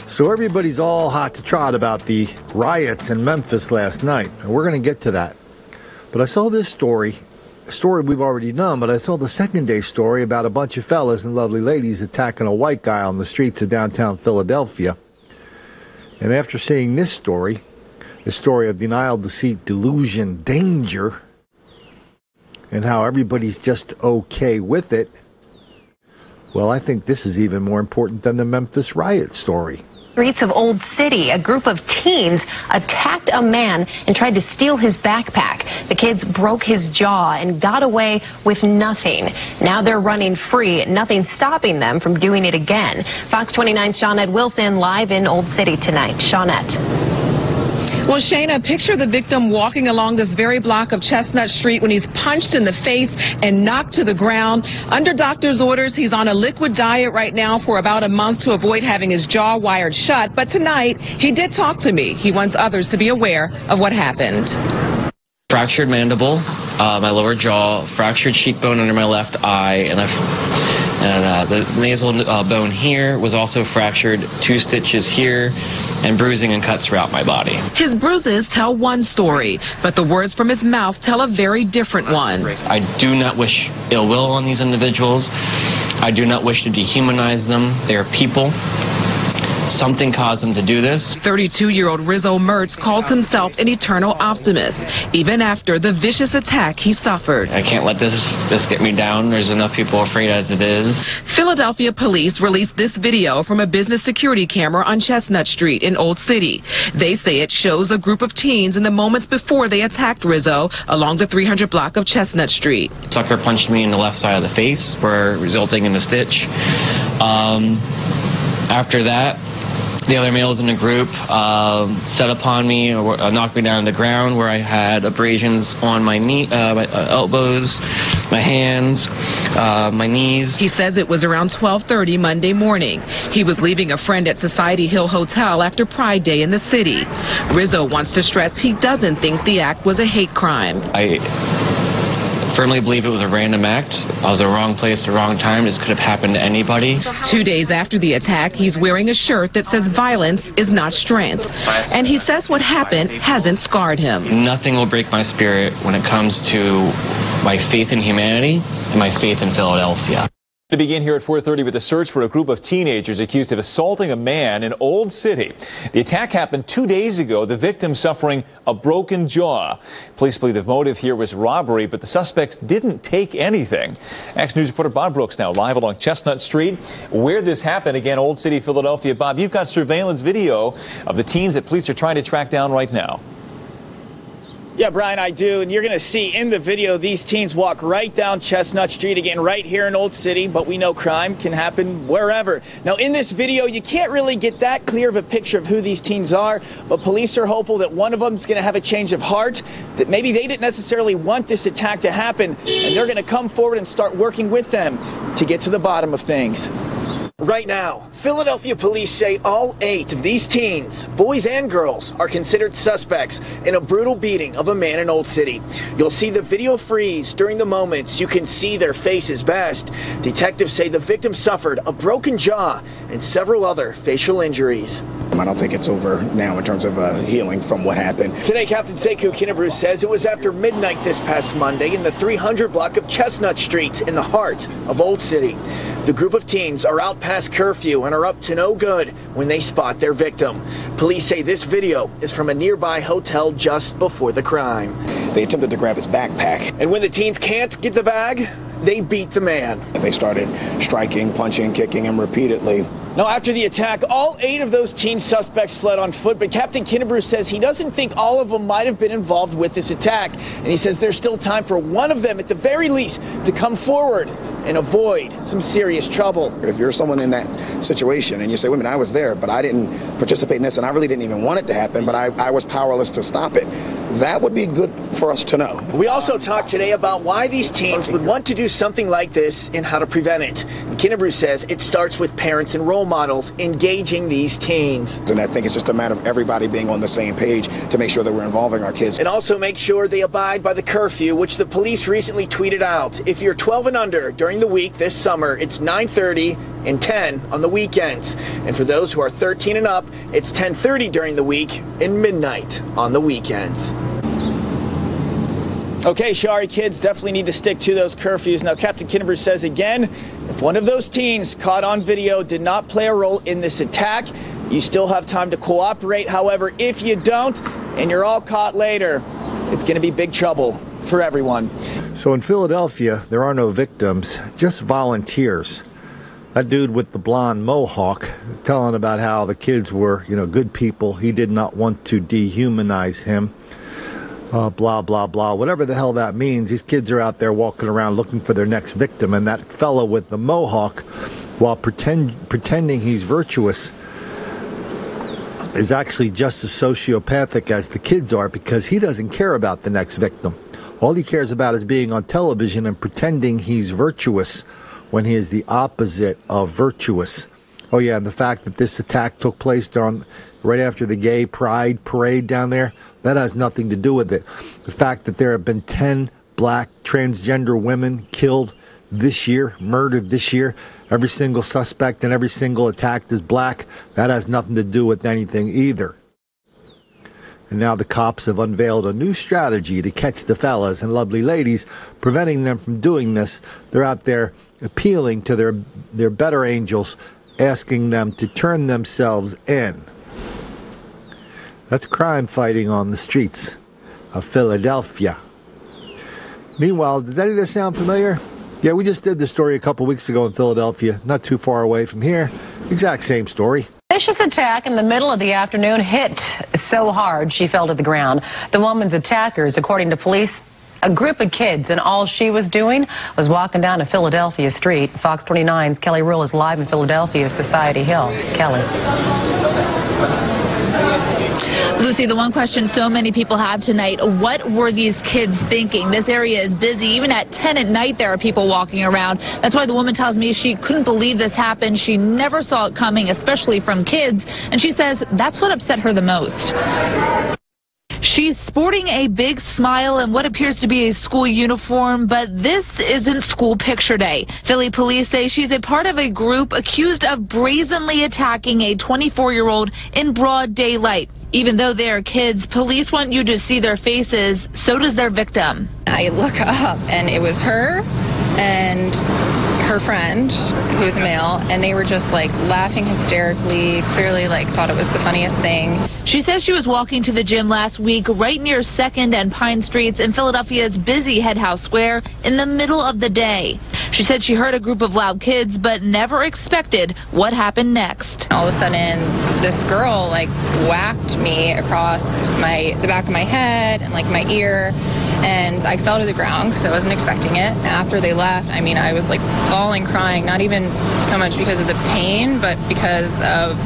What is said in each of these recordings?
So everybody's all hot to trot about the riots in Memphis last night, and we're going to get to that. But I saw this story, a story we've already done, but I saw the second day story about a bunch of fellas and lovely ladies attacking a white guy on the streets of downtown Philadelphia. And after seeing this story, the story of denial, deceit, delusion, danger, and how everybody's just okay with it, well, I think this is even more important than the Memphis riot story. Streets of Old City, a group of teens attacked a man and tried to steal his backpack. The kids broke his jaw and got away with nothing. Now they're running free, nothing stopping them from doing it again. Fox 29's Shawnette Wilson live in Old City tonight. Shawnette. Well, Shayna, picture the victim walking along this very block of Chestnut Street when he's punched in the face and knocked to the ground. Under doctor's orders, he's on a liquid diet right now for about a month to avoid having his jaw wired shut. But tonight, he did talk to me. He wants others to be aware of what happened. Fractured mandible, my lower jaw, fractured cheekbone under my left eye, and the nasal bone here was also fractured, 2 stitches here, and bruising and cuts throughout my body. His bruises tell one story, but the words from his mouth tell a very different one. I do not wish ill will on these individuals. I do not wish to dehumanize them. They are people. Something caused them to do this. 32-year-old Rizzo Mertz calls himself an eternal optimist, even after the vicious attack he suffered. I can't let this get me down. There's enough people afraid as it is. Philadelphia police released this video from a business security camera on Chestnut Street in Old City. They say it shows a group of teens in the moments before they attacked Rizzo along the 300 block of Chestnut Street. Sucker punched me in the left side of the face, resulting in a stitch. After that, the other males in the group set upon me or knocked me down on the ground where I had abrasions on my knee, my elbows, my hands, my knees. He says it was around 12:30 Monday morning. He was leaving a friend at Society Hill Hotel after Pride Day in the city. Rizzo wants to stress he doesn't think the act was a hate crime. I firmly believe it was a random act. I was at the wrong place at the wrong time. This could have happened to anybody. 2 days after the attack, he's wearing a shirt that says violence is not strength. And he says what happened hasn't scarred him. Nothing will break my spirit when it comes to my faith in humanity and my faith in Philadelphia. To begin here at 4:30 with a search for a group of teenagers accused of assaulting a man in Old City. The attack happened 2 days ago, the victim suffering a broken jaw. Police believe the motive here was robbery, but the suspects didn't take anything. Action News reporter Bob Brooks now live along Chestnut Street, where this happened. Again, Old City, Philadelphia. Bob, you've got surveillance video of the teens that police are trying to track down right now. Yeah, Brian, I do. And you're going to see in the video these teens walk right down Chestnut Street, again, right here in Old City. But we know crime can happen wherever. Now, in this video, you can't really get that clear of a picture of who these teens are. But police are hopeful that one of them is going to have a change of heart, that maybe they didn't necessarily want this attack to happen. And they're going to come forward and start working with them to get to the bottom of things. Right now, Philadelphia police say all 8 of these teens, boys and girls, are considered suspects in a brutal beating of a man in Old City. You'll see the video freeze during the moments. You can see their faces best. Detectives say the victim suffered a broken jaw and several other facial injuries. I don't think it's over now in terms of healing from what happened. Today, Captain Sekou Kinabrou says it was after midnight this past Monday in the 300 block of Chestnut Street in the heart of Old City. The group of teens are out past curfew and are up to no good when they spot their victim. Police say this video is from a nearby hotel just before the crime. They attempted to grab his backpack. And when the teens can't get the bag, they beat the man. They started striking, punching, kicking him repeatedly. Now, after the attack, all 8 of those teen suspects fled on foot, but Captain Kinabrou says he doesn't think all of them might have been involved with this attack. And he says there's still time for one of them, at the very least, to come forward and avoid some serious trouble. If you're someone in that situation and you say, wait a minute, I was there, but I didn't participate in this, and I really didn't even want it to happen, but I was powerless to stop it, that would be good for us to know. We also talked today about why these teens would want to do something like this and how to prevent it. And Kinabrou says it starts with parents and role models engaging these teens. And I think it's just a matter of everybody being on the same page to make sure that we're involving our kids. And also make sure they abide by the curfew, which the police recently tweeted out. If you're 12 and under during the week this summer, it's 9:30 and 10 on the weekends. And for those who are 13 and up, it's 10:30 during the week and midnight on the weekends. Okay, Shari, kids definitely need to stick to those curfews. Now, Captain Kinneber says again, if one of those teens caught on video did not play a role in this attack, you still have time to cooperate. However, if you don't and you're all caught later, it's going to be big trouble for everyone. So in Philadelphia, there are no victims, just volunteers. That dude with the blonde mohawk telling about how the kids were, good people. He did not want to dehumanize him. Blah, blah, blah, whatever the hell that means. These kids are out there walking around looking for their next victim, and that fellow with the mohawk, while pretending he's virtuous, is actually just as sociopathic as the kids are, because he doesn't care about the next victim. All he cares about is being on television and pretending he's virtuous when he is the opposite of virtuous. Oh yeah, and the fact that this attack took place right after the gay pride parade down there, that has nothing to do with it. The fact that there have been 10 black transgender women killed this year, murdered this year, every single suspect and every single attack is black, that has nothing to do with anything either. And now the cops have unveiled a new strategy to catch the fellas and lovely ladies, preventing them from doing this. They're out there appealing to their better angels, asking them to turn themselves in. That's crime fighting on the streets of Philadelphia. Meanwhile, does any of this sound familiar? Yeah, we just did this story a couple weeks ago in Philadelphia, not too far away from here. Exact same story. Vicious attack in the middle of the afternoon hit so hard she fell to the ground. The woman's attackers, according to police, a group of kids, and all she was doing was walking down a Philadelphia street. Fox 29's Kelly Rule is live in Philadelphia, Society Hill. Kelly. Lucy, the one question so many people have tonight, what were these kids thinking? This area is busy. Even at 10 at night, there are people walking around. That's why the woman tells me she couldn't believe this happened. She never saw it coming, especially from kids. And she says that's what upset her the most. She's sporting a big smile and what appears to be a school uniform, but this isn't school picture day. Philly police say she's a part of a group accused of brazenly attacking a 24-year-old in broad daylight. Even though they are kids, police want you to see their faces. So does their victim. I look up and it was her and her friend, who was a male, and they were just like laughing hysterically, clearly like thought it was the funniest thing. She says she was walking to the gym last week right near 2nd and Pine Streets in Philadelphia's busy Head House Square in the middle of the day. She said she heard a group of loud kids but never expected what happened next. All of a sudden, this girl like whacked me across the back of my head and like my ear, and I fell to the ground because I wasn't expecting it. And after they left, I mean, I was like bawling, crying, not even so much because of the pain, but because of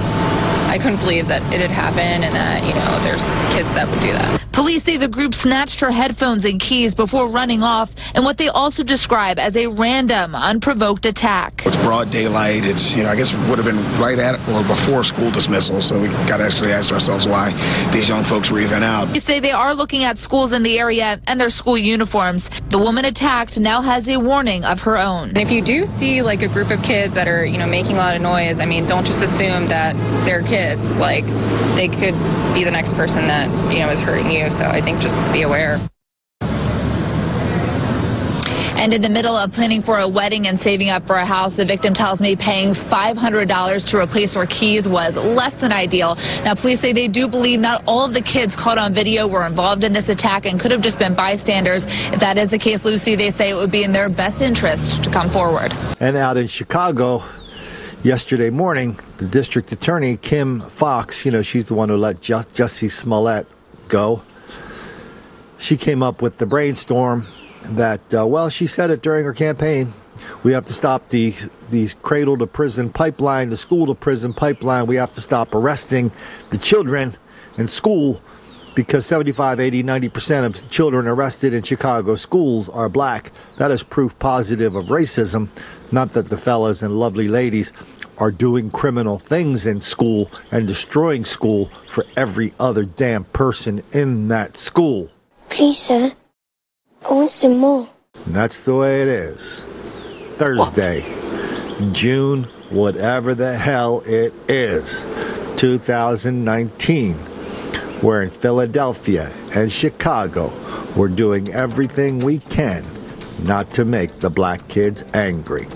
I couldn't believe that it had happened and that, there's kids that would do that. Police say the group snatched her headphones and keys before running off in what they also describe as a random, unprovoked attack. It's broad daylight. It's, I guess it would have been right at or before school dismissal, so we got to actually ask ourselves why these young folks were even out. They say they are looking at schools in the area and their school uniforms. The woman attacked now has a warning of her own. And if you do see like a group of kids that are, making a lot of noise, I mean, don't just assume that they're kids. Like, they could be the next person that, is hurting you. So I think just be aware. And in the middle of planning for a wedding and saving up for a house, the victim tells me paying $500 to replace her keys was less than ideal. Now, police say they do believe not all of the kids caught on video were involved in this attack and could have just been bystanders. If that is the case, Lucy, they say it would be in their best interest to come forward. And out in Chicago, yesterday morning, the district attorney, Kim Fox, she's the one who let Jussie Smollett go. She came up with the brainstorm that, she said it during her campaign. We have to stop the cradle to prison pipeline, the school to prison pipeline. We have to stop arresting the children in school because 75, 80, 90% of children arrested in Chicago schools are black. That is proof positive of racism. Not that the fellas and lovely ladies are doing criminal things in school and destroying school for every other damn person in that school. Please, sir. I want some more. And that's the way it is. Thursday, June whatever the hell it is. 2019, where in Philadelphia and Chicago, we're doing everything we can not to make the black kids angry.